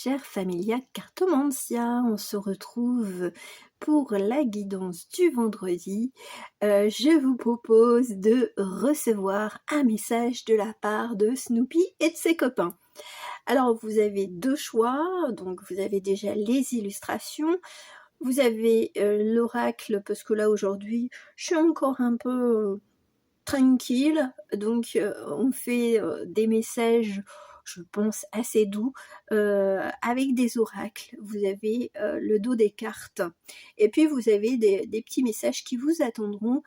chère Familia Cartomancia, on se retrouve pour la guidance du vendredi. Je vous propose de recevoir un message de la part de Snoopy et de ses copains. Alors vous avez deux choix, donc vous avez déjà les illustrations, vous avez l'oracle, parce que là aujourd'hui je suis encore un peu tranquille, donc on fait des messages, je pense, assez doux, avec des oracles. Vous avez le dos des cartes, et puis vous avez des petits messages qui vous attendront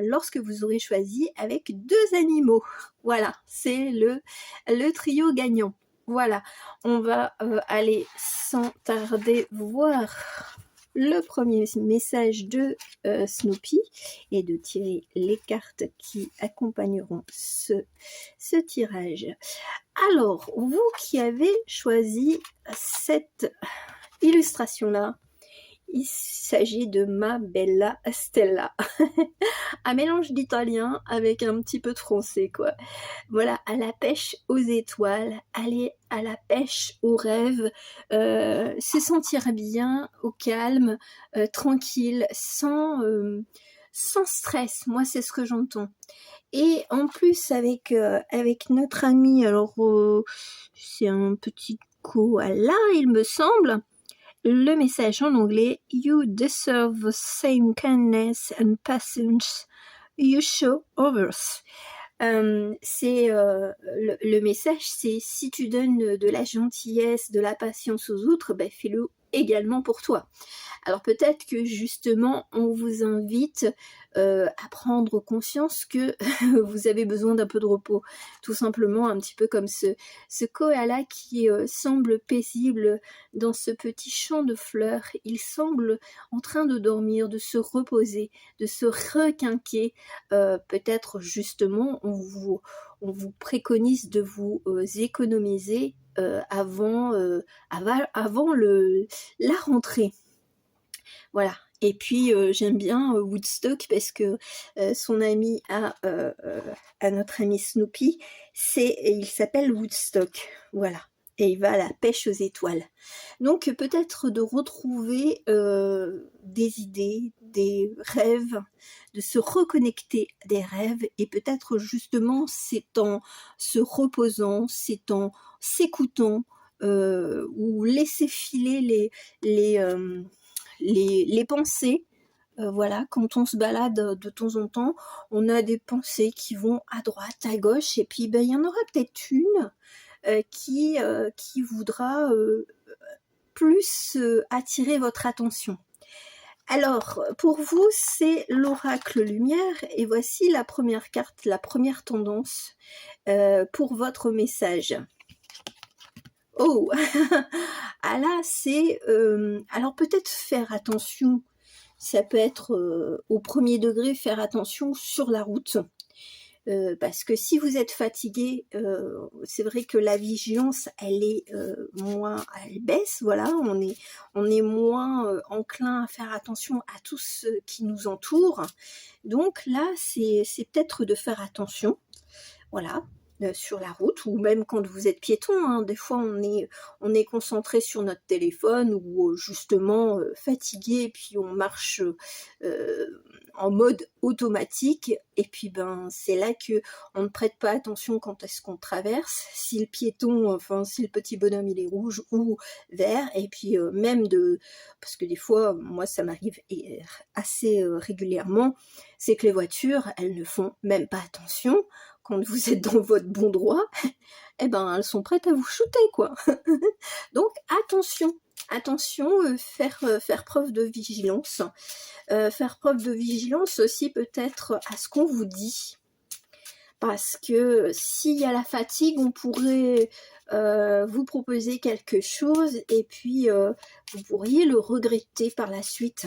lorsque vous aurez choisi avec deux animaux. Voilà, c'est le trio gagnant. Voilà, on va aller sans tarder voir le premier message de Snoopy et de tirer les cartes qui accompagneront ce tirage. Alors, vous qui avez choisi cette illustration-là, il s'agit de Ma Bella Stella. Un mélange d'italien avec un petit peu de français, quoi. Voilà, à la pêche aux étoiles, aller à la pêche aux rêves, se sentir bien, au calme, tranquille, sans stress. Moi, c'est ce que j'entends. Et en plus, avec notre ami, alors c'est un petit koala, il me semble. Le message en anglais: You deserve the same kindness and patience you show others. Le message, c'est: si tu donnes de la gentillesse, de la patience aux autres, ben fais-le également pour toi. Alors peut-être que justement on vous invite à prendre conscience que vous avez besoin d'un peu de repos, tout simplement, un petit peu comme ce koala qui semble paisible dans ce petit champ de fleurs. Il semble en train de dormir, de se reposer, de se requinquer. Peut-être justement on vous préconise de vous économiser avant la rentrée. Voilà. Et puis j'aime bien Woodstock, parce que son ami à notre ami Snoopy, il s'appelle Woodstock. Voilà. Et il va à la pêche aux étoiles. Donc peut-être de retrouver des idées, des rêves, de se reconnecter à des rêves, et peut-être justement c'est en se reposant, c'est en s'écoutant, ou laisser filer les pensées. Voilà, quand on se balade de temps en temps, on a des pensées qui vont à droite, à gauche, et puis ben, il y en aura peut-être une qui voudra plus attirer votre attention. Alors, pour vous, c'est l'oracle lumière, et voici la première carte, la première tendance pour votre message. Oh, ah là, c'est... alors peut-être faire attention, ça peut être au premier degré, faire attention sur la route. Parce que si vous êtes fatigué, c'est vrai que la vigilance, elle baisse, voilà, on est moins enclin à faire attention à tout ce qui nous entoure. Donc là, c'est peut-être de faire attention, voilà, sur la route, ou même quand vous êtes piéton, hein. Des fois on est concentré sur notre téléphone, ou justement fatigué, et puis on marche en mode automatique, et puis ben c'est là que on ne prête pas attention quand est-ce qu'on traverse, si le piéton, enfin si le petit bonhomme il est rouge ou vert, et puis parce que des fois, moi ça m'arrive assez régulièrement, c'est que les voitures, elles ne font même pas attention. Quand vous êtes dans votre bon droit, eh ben elles sont prêtes à vous shooter, quoi. Donc attention, faire preuve de vigilance. Faire preuve de vigilance aussi peut-être à ce qu'on vous dit. Parce que s'il y a la fatigue, on pourrait vous proposer quelque chose, et puis vous pourriez le regretter par la suite.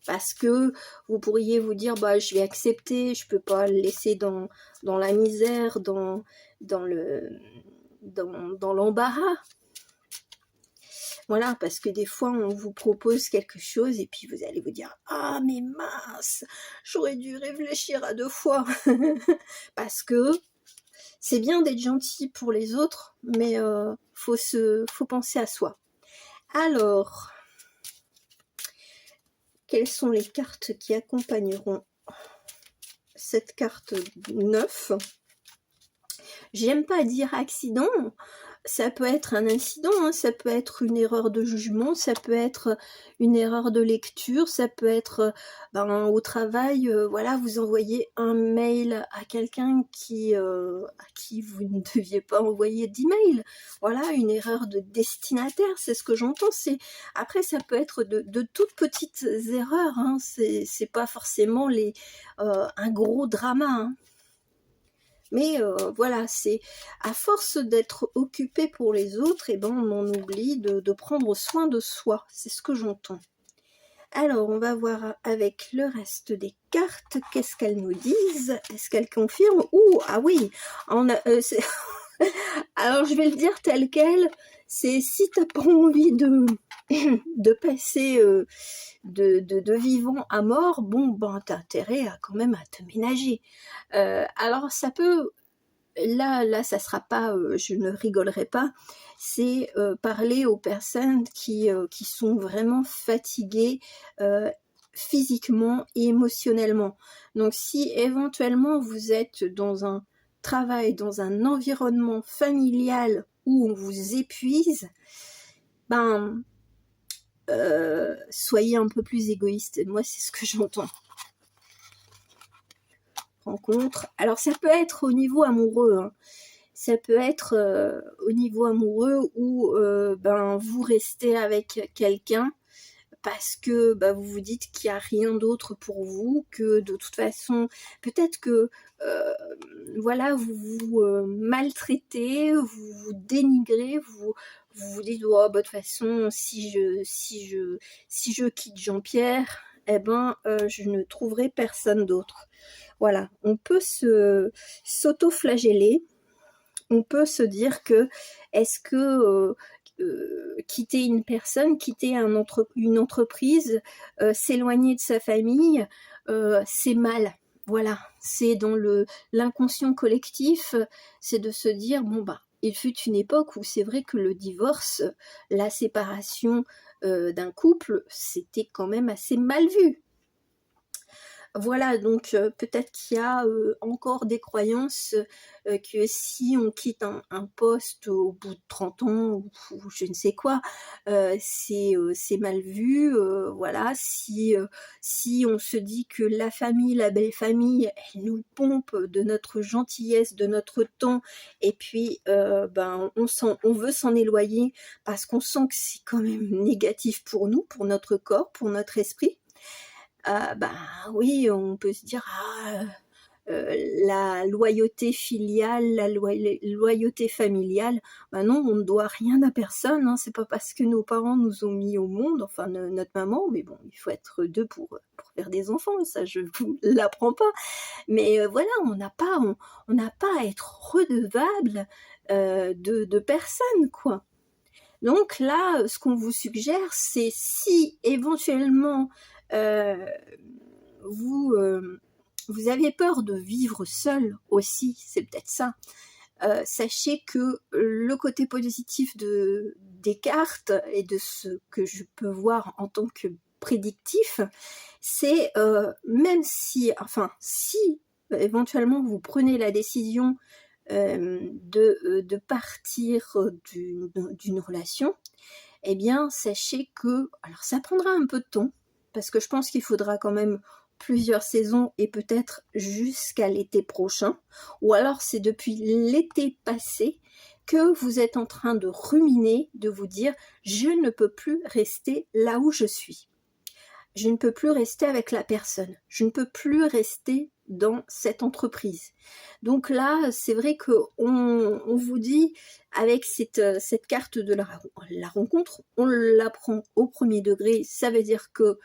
Parce que vous pourriez vous dire, bah je vais accepter, je peux pas le laisser dans la misère, dans l'embarras. Voilà, parce que des fois on vous propose quelque chose, et puis vous allez vous dire: ah mais mince, j'aurais dû réfléchir à deux fois. Parce que C'est bien d'être gentil pour les autres, mais faut penser à soi. Alors, quelles sont les cartes qui accompagneront cette carte 9? J'aime pas dire accident, ça peut être un incident, hein, ça peut être une erreur de jugement, ça peut être une erreur de lecture, ça peut être au travail, voilà, vous envoyez un mail à quelqu'un à qui vous ne deviez pas envoyer d'email. Voilà, une erreur de destinataire, c'est ce que j'entends. Après, ça peut être de toutes petites erreurs, hein, c'est pas forcément un gros drama, hein. Mais voilà, c'est à force d'être occupé pour les autres, et on en oublie de prendre soin de soi. C'est ce que j'entends. Alors, on va voir avec le reste des cartes, qu'est-ce qu'elles nous disent? Est-ce qu'elles confirment? Ah oui, alors je vais le dire tel quel, c'est si t'as pas envie de passer de vivant à mort, t'as intérêt à quand même à te ménager. Alors ça peut, là ça sera pas, je ne rigolerai pas, c'est parler aux personnes qui sont vraiment fatiguées physiquement et émotionnellement. Donc si éventuellement vous êtes dans un travail, dans un environnement familial où on vous épuise, soyez un peu plus égoïste. Moi, c'est ce que j'entends. Rencontre. Alors, ça peut être au niveau amoureux, hein. Ça peut être au niveau amoureux où vous restez avec quelqu'un parce que vous vous dites qu'il n'y a rien d'autre pour vous, que de toute façon, peut-être que voilà, vous vous maltraitez, vous vous dénigrez, vous vous dites de toute façon, si je quitte Jean-Pierre, je ne trouverai personne d'autre. Voilà, on peut s'auto-flageller, on peut se dire que est-ce que quitter une personne, quitter une entreprise, s'éloigner de sa famille, c'est mal. Voilà, c'est dans l'inconscient collectif, c'est de se dire, il fut une époque où c'est vrai que le divorce, la séparation d'un couple, c'était quand même assez mal vu. Voilà, donc peut-être qu'il y a encore des croyances que si on quitte un poste au bout de 30 ans ou je ne sais quoi, c'est mal vu. Voilà, si on se dit que la famille, la belle famille, elle nous pompe de notre gentillesse, de notre temps, et puis on veut s'en éloigner parce qu'on sent que c'est quand même négatif pour nous, pour notre corps, pour notre esprit. Oui, on peut se dire la loyauté filiale, la loyauté familiale. Non, on ne doit rien à personne, hein. C'est pas parce que nos parents nous ont mis au monde, enfin notre maman, mais bon, il faut être deux pour faire des enfants, ça je vous l'apprends pas. Mais voilà, on n'a pas à être redevable de personne, quoi. Donc là, ce qu'on vous suggère, c'est si éventuellement vous avez peur de vivre seul aussi, c'est peut-être ça. Sachez que le côté positif des cartes et de ce que je peux voir en tant que prédictif, c'est même si éventuellement vous prenez la décision de partir d'une relation, sachez que, alors ça prendra un peu de temps, parce que je pense qu'il faudra quand même plusieurs saisons et peut-être jusqu'à l'été prochain, ou alors c'est depuis l'été passé que vous êtes en train de ruminer, de vous dire je ne peux plus rester là où je suis. Je ne peux plus rester avec la personne. Je ne peux plus rester dans cette entreprise. Donc là, c'est vrai qu'on vous dit, avec cette carte de la rencontre, on la prend au premier degré. Ça veut dire que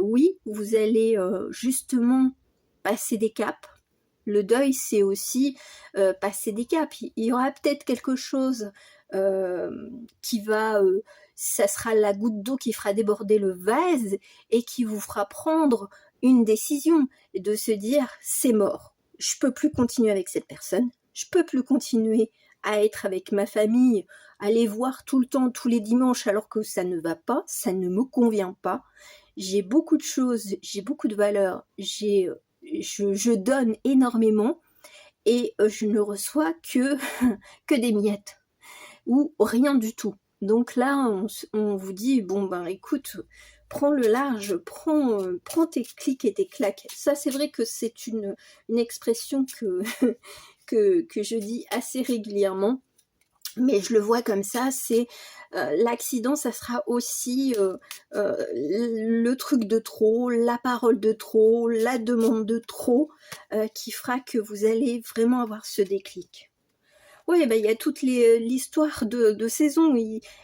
oui, vous allez justement passer des caps. Le deuil, c'est aussi passer des caps. Il y aura peut-être quelque chose qui va... ça sera la goutte d'eau qui fera déborder le vase et qui vous fera prendre une décision, de se dire c'est mort, je peux plus continuer avec cette personne, je peux plus continuer à être avec ma famille, à les voir tout le temps, tous les dimanches, alors que ça ne va pas, ça ne me convient pas. J'ai beaucoup de choses, j'ai beaucoup de valeurs, je donne énormément et je ne reçois que des miettes ou rien du tout. Donc là, on vous dit, bon ben écoute, prends le large, prends tes clics et tes claques. Ça, c'est vrai que c'est une expression que je dis assez régulièrement, mais je le vois comme ça, c'est l'accident, ça sera aussi le truc de trop, la parole de trop, la demande de trop, qui fera que vous allez vraiment avoir ce déclic. Oui, ben, il y a toute l'histoire de saison.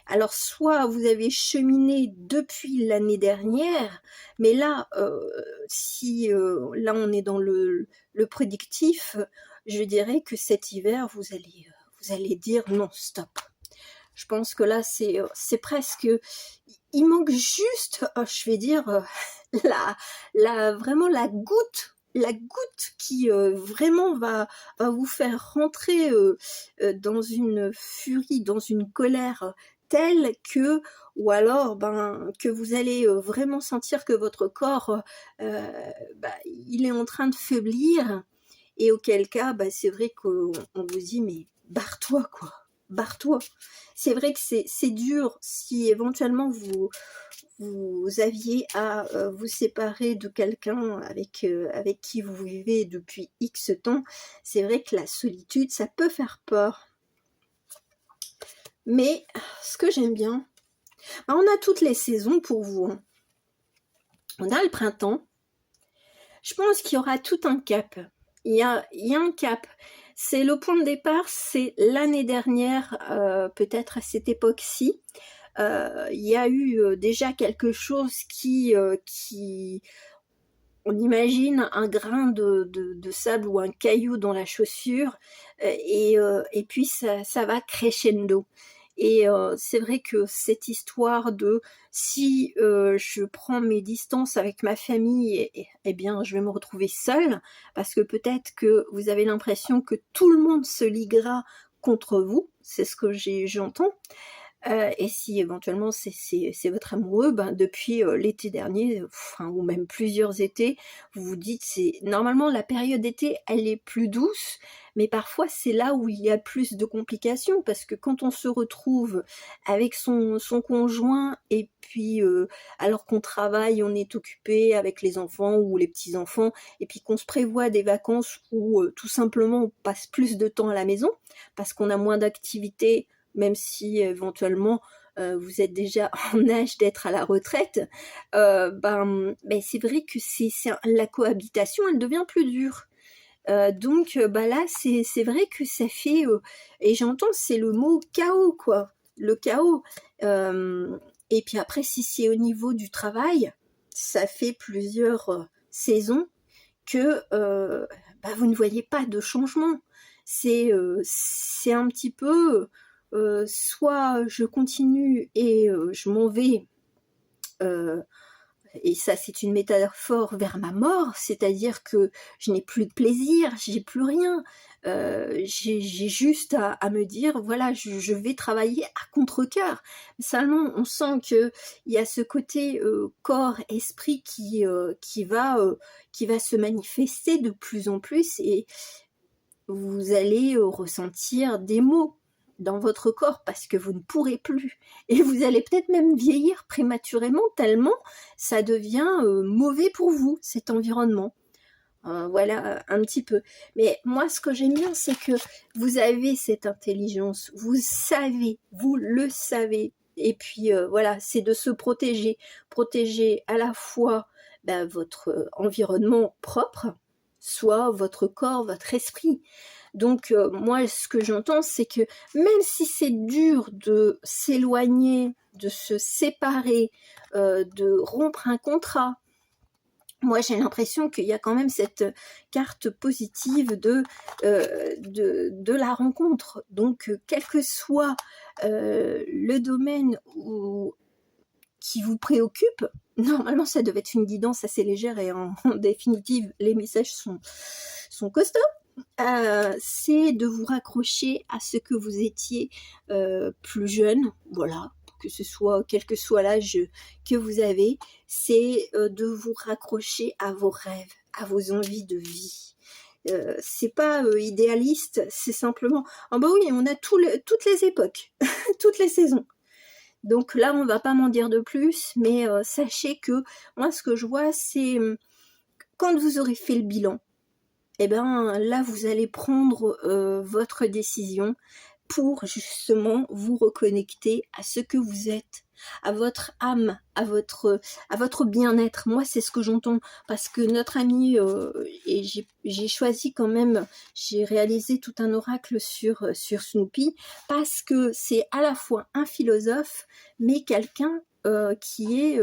Alors, soit vous avez cheminé depuis l'année dernière, mais là, si là on est dans le prédictif, je dirais que cet hiver, vous allez dire non, stop. Je pense que là, c'est presque... Il manque juste, je vais dire, vraiment la goutte qui vraiment va vous faire rentrer dans une furie, dans une colère telle que, ou alors que vous allez vraiment sentir que votre corps, il est en train de faiblir, et auquel cas, c'est vrai qu'on vous dit, mais barre-toi, quoi. Barre-toi. C'est vrai que c'est dur si éventuellement vous aviez à vous séparer de quelqu'un avec qui vous vivez depuis X temps. C'est vrai que la solitude, ça peut faire peur. Mais ce que j'aime bien, on a toutes les saisons pour vous. Hein. On a le printemps. Je pense qu'il y aura tout un cap. Il y a un cap. C'est le point de départ, c'est l'année dernière, peut-être à cette époque-ci. Il y a eu déjà quelque chose qui on imagine un grain de sable ou un caillou dans la chaussure, et puis ça va crescendo. Et c'est vrai que cette histoire de si je prends mes distances avec ma famille, eh bien je vais me retrouver seule, parce que peut-être que vous avez l'impression que tout le monde se liguera contre vous, c'est ce que j'entends. Et si éventuellement c'est votre amoureux, depuis l'été dernier, ou même plusieurs étés, vous vous dites, normalement la période d'été, elle est plus douce, mais parfois c'est là où il y a plus de complications, parce que quand on se retrouve avec son conjoint, et puis alors qu'on travaille, on est occupé avec les enfants ou les petits-enfants, et puis qu'on se prévoit des vacances où tout simplement on passe plus de temps à la maison, parce qu'on a moins d'activités, même si éventuellement vous êtes déjà en âge d'être à la retraite, c'est vrai que la cohabitation, elle devient plus dure. Donc là, c'est vrai que ça fait... et j'entends, c'est le mot chaos, quoi. Le chaos. Et puis après, si c'est au niveau du travail, ça fait plusieurs saisons que vous ne voyez pas de changement. C'est un petit peu... soit je continue et je m'en vais, et ça c'est une métaphore, vers ma mort, c'est-à-dire que je n'ai plus de plaisir, j'ai plus rien, j'ai juste à me dire, voilà, je vais travailler à contre-cœur. Seulement on sent qu'il y a ce côté corps-esprit qui va se manifester de plus en plus, et vous allez ressentir des maux dans votre corps parce que vous ne pourrez plus. Et vous allez peut-être même vieillir prématurément, tellement ça devient mauvais pour vous, cet environnement. Voilà, un petit peu. Mais moi, ce que j'aime bien, c'est que vous avez cette intelligence, vous savez, vous le savez. Et puis voilà, c'est de se protéger. Protéger à la fois votre environnement propre, soit votre corps, votre esprit. Donc moi, ce que j'entends, c'est que même si c'est dur de s'éloigner, de se séparer, de rompre un contrat, moi j'ai l'impression qu'il y a quand même cette carte positive de la rencontre. Donc quel que soit le domaine qui vous préoccupe, normalement ça devait être une guidance assez légère, et en définitive les messages sont costauds. c'est de vous raccrocher à ce que vous étiez plus jeune, voilà, que ce soit, quel que soit l'âge que vous avez, c'est de vous raccrocher à vos rêves, à vos envies de vie. C'est pas idéaliste, c'est simplement, ah bah oui, on a toutes les époques, toutes les saisons. Donc là, on va pas m'en dire de plus, mais sachez que moi, ce que je vois, c'est quand vous aurez fait le bilan, eh ben là, vous allez prendre votre décision pour justement vous reconnecter à ce que vous êtes, à votre âme, à votre bien-être. Moi, c'est ce que j'entends, parce que notre ami, et j'ai choisi quand même, j'ai réalisé tout un oracle sur Snoopy, parce que c'est à la fois un philosophe, mais quelqu'un qui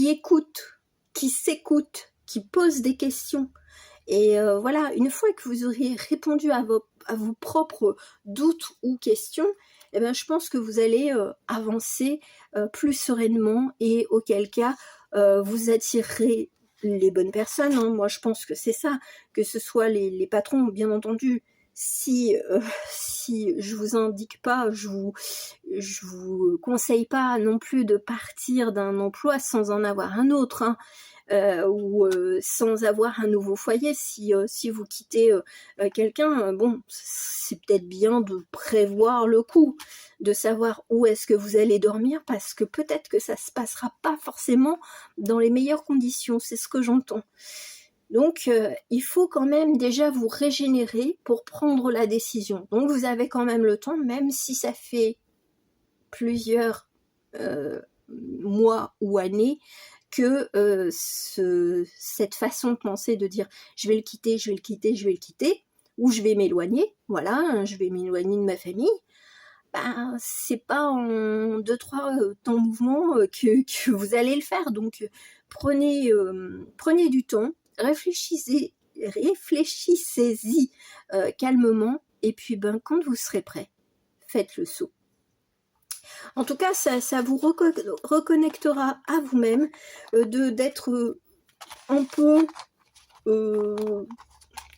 écoute, qui s'écoute, qui pose des questions. Et voilà, une fois que vous aurez répondu à vos propres doutes ou questions, eh ben, je pense que vous allez avancer plus sereinement, et auquel cas, vous attirerez les bonnes personnes. Hein. Moi, je pense que c'est ça, que ce soit les patrons, bien entendu. Si je vous indique pas, je vous conseille pas non plus de partir d'un emploi sans en avoir un autre, hein. Ou sans avoir un nouveau foyer. Si vous quittez quelqu'un, bon, c'est peut-être bien de prévoir le coup, de savoir où est-ce que vous allez dormir, parce que peut-être que ça se passera pas forcément dans les meilleures conditions, c'est ce que j'entends. Donc il faut quand même déjà vous régénérer pour prendre la décision. Donc vous avez quand même le temps, même si ça fait plusieurs mois ou années, que cette façon de penser, de dire je vais le quitter, je vais le quitter, je vais le quitter, ou je vais m'éloigner, voilà, je vais m'éloigner de ma famille, ben, c'est pas en 2-3 temps mouvements que vous allez le faire. Donc prenez du temps, réfléchissez-y calmement, et puis ben, quand vous serez prêt, faites le saut. En tout cas, ça vous reconnectera à vous-même, d'être un peu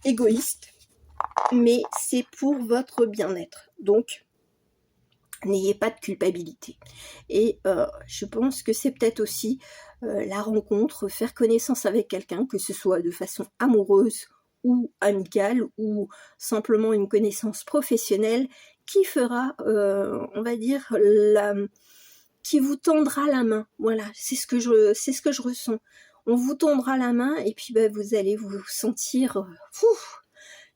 égoïste, mais c'est pour votre bien-être. Donc, n'ayez pas de culpabilité. Et je pense que c'est peut-être aussi la rencontre, faire connaissance avec quelqu'un, que ce soit de façon amoureuse ou amicale, ou simplement une connaissance professionnelle, qui fera, on va dire, qui vous tendra la main. Voilà, c'est ce que je ressens. On vous tendra la main, et puis bah, vous allez vous sentir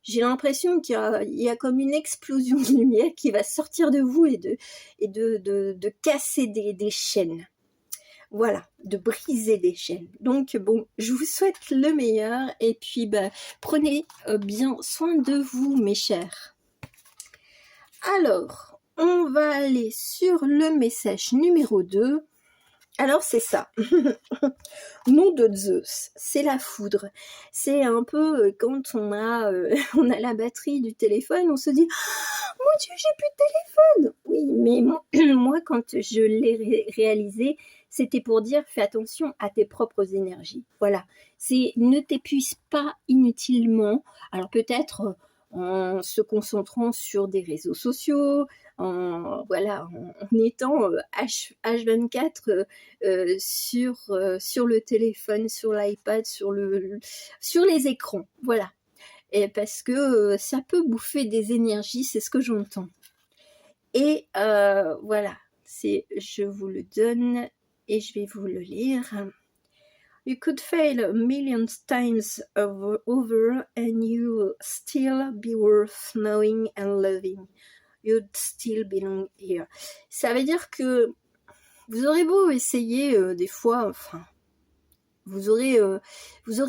j'ai l'impression qu'il y a comme une explosion de lumière qui va sortir de vous, et de casser des chaînes. Voilà, de briser des chaînes. Donc bon, je vous souhaite le meilleur, et puis bah, prenez bien soin de vous, mes chers. Alors, on va aller sur le message numéro 2. Alors c'est ça, nom de Zeus, c'est la foudre. C'est un peu quand on a la batterie du téléphone, on se dit oh, mon Dieu, j'ai plus de téléphone. Oui, mais moi quand je l'ai réalisé, c'était pour dire fais attention à tes propres énergies. Voilà, c'est ne t'épuise pas inutilement. Alors peut-être en se concentrant sur des réseaux sociaux, en étant H24 sur le téléphone, sur l'iPad, sur les écrans, voilà. Et parce que ça peut bouffer des énergies, c'est ce que j'entends. Et voilà, je vous le donne et je vais vous le lire. You could fail a million times over and you will still be worth knowing and loving. You'd still belong here. Ça veut dire que vous aurez beau essayer des fois, enfin, vous aurez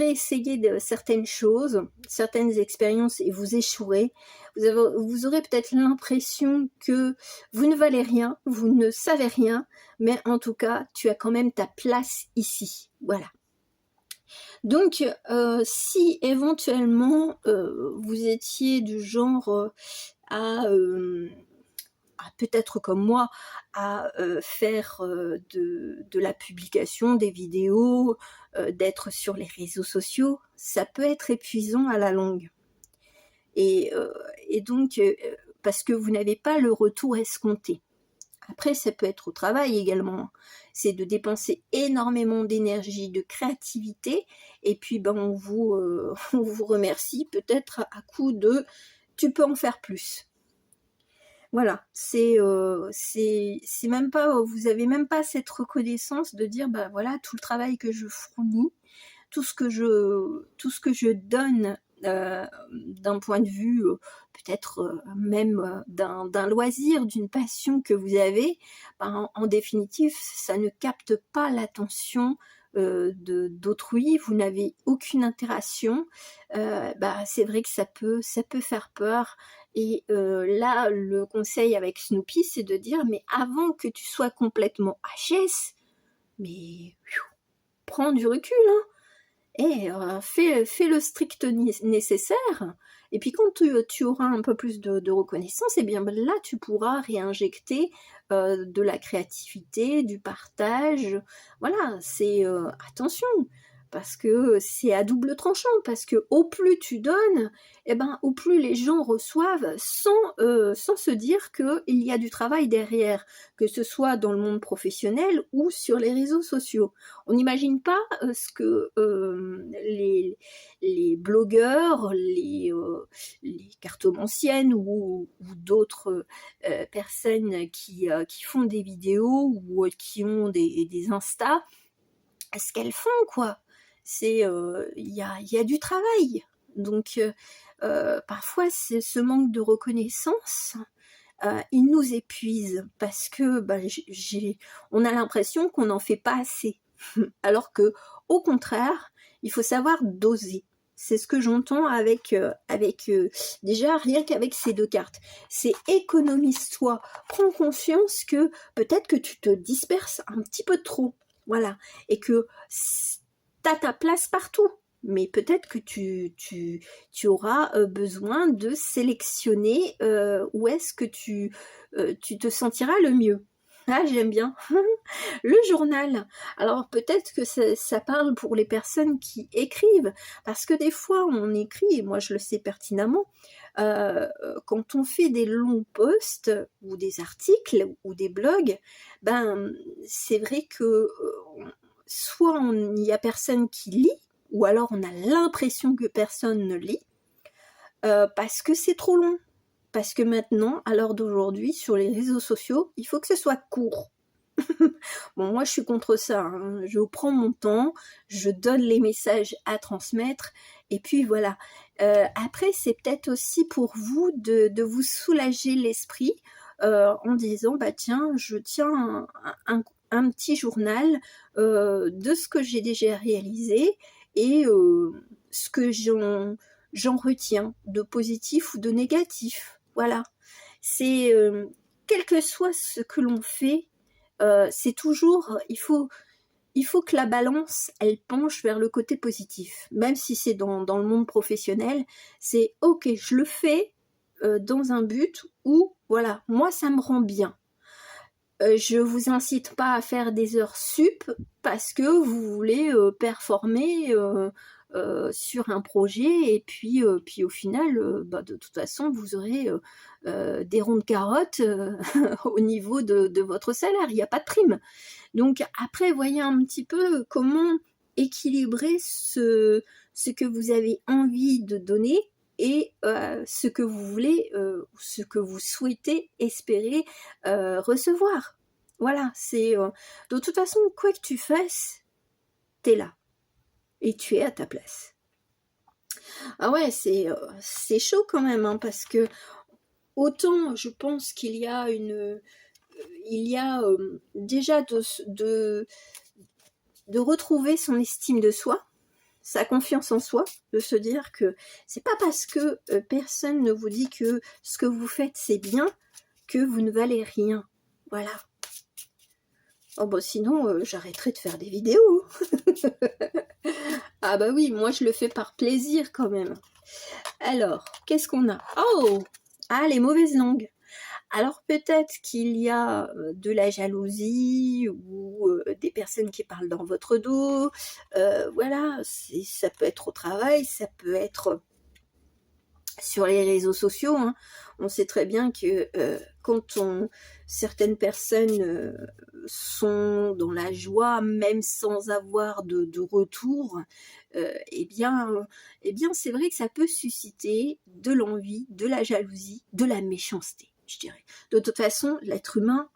essayé certaines choses, certaines expériences, et vous échouerez. Vous aurez peut-être l'impression que vous ne valez rien, vous ne savez rien, mais en tout cas, tu as quand même ta place ici. Voilà. Donc, si éventuellement vous étiez du genre à peut-être comme moi, à faire de la publication, des vidéos, d'être sur les réseaux sociaux, ça peut être épuisant à la longue. Et, euh, et donc, parce que vous n'avez pas le retour escompté. Après, ça peut être au travail également. C'est de dépenser énormément d'énergie, de créativité, et puis on vous remercie peut-être à coup de tu peux en faire plus. Voilà, c'est même pas, vous avez même pas cette reconnaissance de dire bah voilà tout le travail que je fournis, tout ce que je donne d'un point de vue peut-être même d'un loisir, d'une passion que vous avez, ben, en définitive, ça ne capte pas l'attention d'autrui, vous n'avez aucune interaction, bah, c'est vrai que ça peut faire peur. Et là, le conseil avec Snoopy, c'est de dire, mais avant que tu sois complètement HS, mais prends du recul, hein, et fais le strict nécessaire. Et puis quand tu auras un peu plus de reconnaissance, et bien là tu pourras réinjecter de la créativité, du partage. Voilà, c'est attention, parce que c'est à double tranchant, parce que au plus tu donnes, et ben au plus les gens reçoivent sans se dire qu'il y a du travail derrière, que ce soit dans le monde professionnel ou sur les réseaux sociaux. On n'imagine pas ce que les blogueurs, les cartomanciennes ou d'autres personnes qui font des vidéos ou qui ont des Insta, ce qu'elles font, quoi. C'est y a du travail. Donc parfois ce manque de reconnaissance, il nous épuise parce que bah, on a l'impression qu'on n'en fait pas assez. Alors que, au contraire, il faut savoir doser. C'est ce que j'entends avec déjà rien qu'avec ces deux cartes. C'est économise-toi. Prends conscience que peut-être que tu te disperses un petit peu trop. Voilà. Et que t'as ta place partout. Mais peut-être que tu auras besoin de sélectionner où est-ce que tu te sentiras le mieux. Ah, j'aime bien. Le journal. Alors peut-être que ça parle pour les personnes qui écrivent, parce que des fois on écrit, et moi je le sais pertinemment, quand on fait des longs posts ou des articles ou des blogs, ben c'est vrai que soit il n'y a personne qui lit, ou alors on a l'impression que personne ne lit, parce que c'est trop long. Parce que maintenant, à l'heure d'aujourd'hui, sur les réseaux sociaux, il faut que ce soit court. Bon, moi je suis contre ça, hein. Je prends mon temps, je donne les messages à transmettre, et puis voilà. Après, c'est peut-être aussi pour vous de vous soulager l'esprit en disant, bah tiens, je tiens un petit journal de ce que j'ai déjà réalisé et ce que j'en retiens de positif ou de négatif. Voilà. C'est quel que soit ce que l'on fait, c'est toujours, il faut que la balance, elle penche vers le côté positif. Même si c'est dans le monde professionnel, c'est ok, je le fais dans un but où, voilà, moi ça me rend bien. Je vous incite pas à faire des heures sup parce que vous voulez performer sur un projet et puis au final, bah, de toute façon, vous aurez des ronds de carottes au niveau de votre salaire. Il n'y a pas de prime. Donc après, voyez un petit peu comment équilibrer ce que vous avez envie de donner et ce que vous voulez, ce que vous souhaitez espérer recevoir. Voilà, c'est de toute façon, quoi que tu fasses, t'es là et tu es à ta place. Ah ouais, c'est chaud quand même, hein, parce que autant je pense qu'il y a déjà de retrouver son estime de soi, sa confiance en soi, de se dire que c'est pas parce que personne ne vous dit que ce que vous faites c'est bien que vous ne valez rien. Voilà. Oh bah sinon j'arrêterai de faire des vidéos. Ah bah oui, moi je le fais par plaisir quand même. Alors, qu'est-ce qu'on a? Oh! Ah, les mauvaises langues. Alors peut-être qu'il y a de la jalousie ou des personnes qui parlent dans votre dos. Voilà, ça peut être au travail, ça peut être sur les réseaux sociaux, hein. On sait très bien que certaines personnes sont dans la joie, même sans avoir de retour, eh bien, c'est vrai que ça peut susciter de l'envie, de la jalousie, de la méchanceté, je dirais. De toute façon, l'être humain,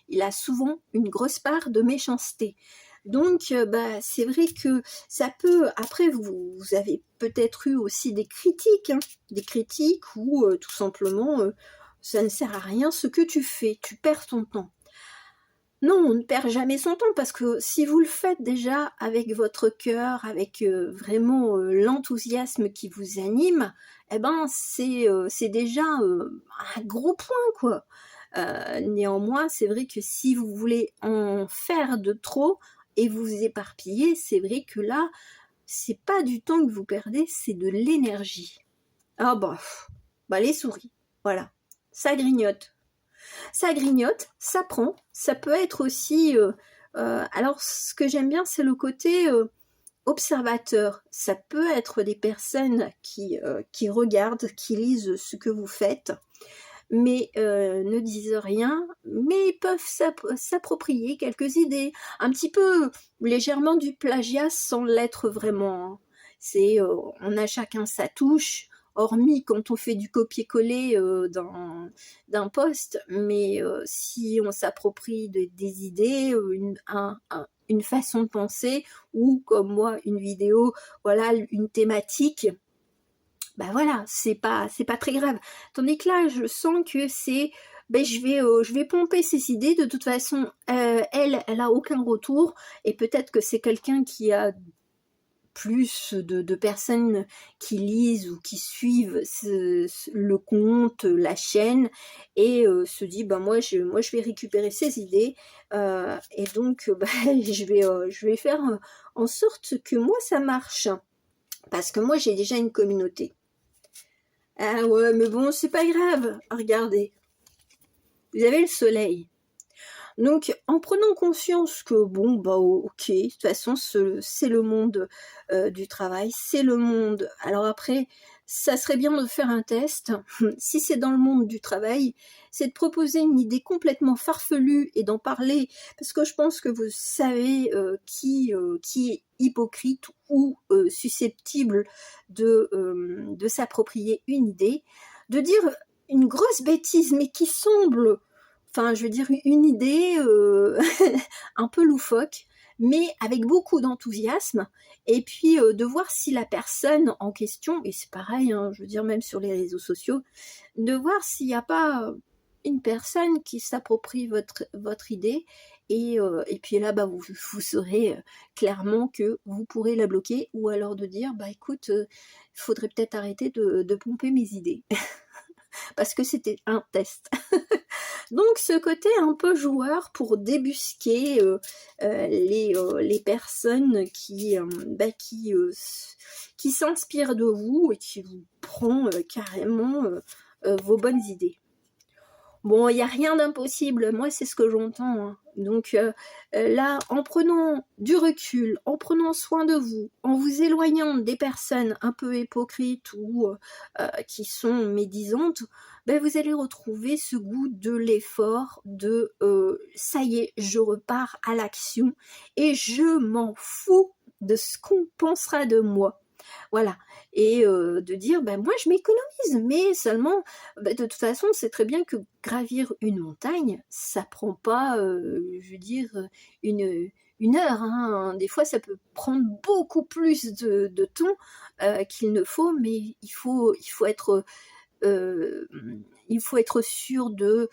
il a souvent une grosse part de méchanceté. Donc, c'est vrai que ça peut... Après, vous avez peut-être eu aussi des critiques, hein, des critiques où tout simplement, ça ne sert à rien ce que tu fais, tu perds ton temps. Non, on ne perd jamais son temps parce que si vous le faites déjà avec votre cœur, avec vraiment l'enthousiasme qui vous anime, eh ben c'est déjà un gros point, quoi. Néanmoins, c'est vrai que si vous voulez en faire de trop et vous éparpiller, c'est vrai que là, c'est pas du temps que vous perdez, c'est de l'énergie. Ah bah les souris, voilà, ça grignote. Ça grignote, ça prend, ça peut être aussi... alors, ce que j'aime bien, c'est le côté observateur. Ça peut être des personnes qui regardent, qui lisent ce que vous faites, mais ne disent rien, mais ils peuvent s'approprier quelques idées, un petit peu légèrement du plagiat sans l'être vraiment, hein. C'est, on a chacun sa touche, hormis quand on fait du copier-coller d'un poste, mais si on s'approprie des idées, une façon de penser, ou comme moi, une vidéo, voilà, une thématique, ben voilà, c'est pas très grave. Tandis que là, je sens que c'est, je vais pomper ses idées. De toute façon, elle a aucun retour, et peut-être que c'est quelqu'un qui a plus de personnes qui lisent ou qui suivent le compte, la chaîne, et se dit, moi je vais récupérer ces idées, et donc je vais faire en sorte que moi ça marche, parce que moi j'ai déjà une communauté. Ah ouais, mais bon, c'est pas grave. Regardez, vous avez le soleil. Donc, en prenant conscience que, bon, ok, de toute façon, c'est le monde du travail, c'est le monde... Alors après, ça serait bien de faire un test. Si c'est dans le monde du travail, c'est de proposer une idée complètement farfelue et d'en parler, parce que je pense que vous savez qui est hypocrite ou susceptible de s'approprier une idée, de dire une grosse bêtise, mais qui semble... Enfin, je veux dire, une idée un peu loufoque, mais avec beaucoup d'enthousiasme, et puis de voir si la personne en question, et c'est pareil, hein, je veux dire, même sur les réseaux sociaux, de voir s'il n'y a pas une personne qui s'approprie votre idée, et puis là, vous saurez clairement que vous pourrez la bloquer, ou alors de dire, écoute, il faudrait peut-être arrêter de pomper mes idées. Parce que c'était un test. Donc ce côté un peu joueur pour débusquer les personnes qui s'inspirent de vous et qui vous prend carrément vos bonnes idées. Bon, il n'y a rien d'impossible, moi c'est ce que j'entends, hein. Donc là, en prenant du recul, en prenant soin de vous, en vous éloignant des personnes un peu hypocrites ou qui sont médisantes, vous allez retrouver ce goût de l'effort, de ça y est, je repars à l'action et je m'en fous de ce qu'on pensera de moi. Voilà, et de dire, moi je m'économise, mais seulement, de toute façon, c'est très bien que gravir une montagne, ça prend pas, je veux dire, une heure, hein. Des fois ça peut prendre beaucoup plus de temps qu'il ne faut, mais il faut être sûr de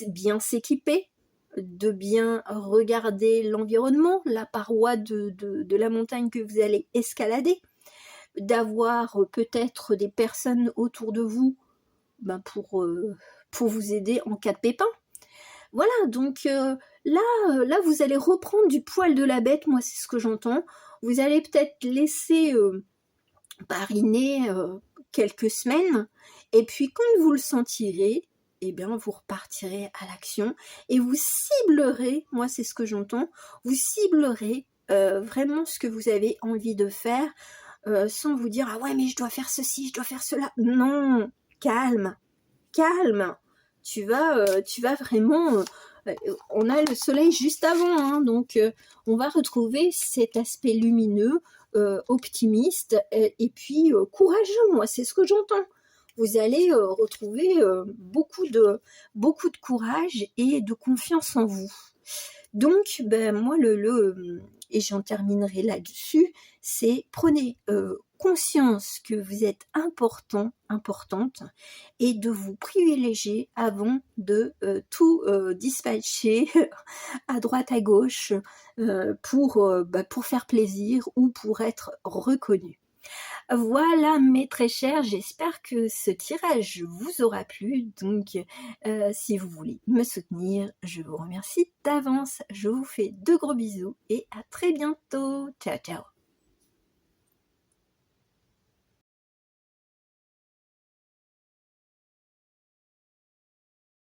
bien s'équiper, de bien regarder l'environnement, la paroi de la montagne que vous allez escalader, d'avoir peut-être des personnes autour de vous pour vous aider en cas de pépin. Voilà, donc là, vous allez reprendre du poil de la bête, moi c'est ce que j'entends. Vous allez peut-être laisser pariner quelques semaines, et puis quand vous le sentirez, eh bien vous repartirez à l'action et vous ciblerez, moi c'est ce que j'entends, vous ciblerez vraiment ce que vous avez envie de faire sans vous dire ah ouais mais je dois faire ceci, je dois faire cela. Non, calme, calme. Tu vas vraiment on a le soleil juste avant, hein, donc on va retrouver cet aspect lumineux, optimiste et puis courageux, moi c'est ce que j'entends. Vous allez retrouver beaucoup de courage et de confiance en vous. Donc, ben, moi, et j'en terminerai là-dessus, c'est prenez conscience que vous êtes important, importante, et de vous privilégier avant de tout dispatcher à droite, à gauche, pour faire plaisir ou pour être reconnu. Voilà mes très chers, j'espère que ce tirage vous aura plu, donc si vous voulez me soutenir, je vous remercie d'avance, je vous fais de gros bisous et à très bientôt, ciao ciao.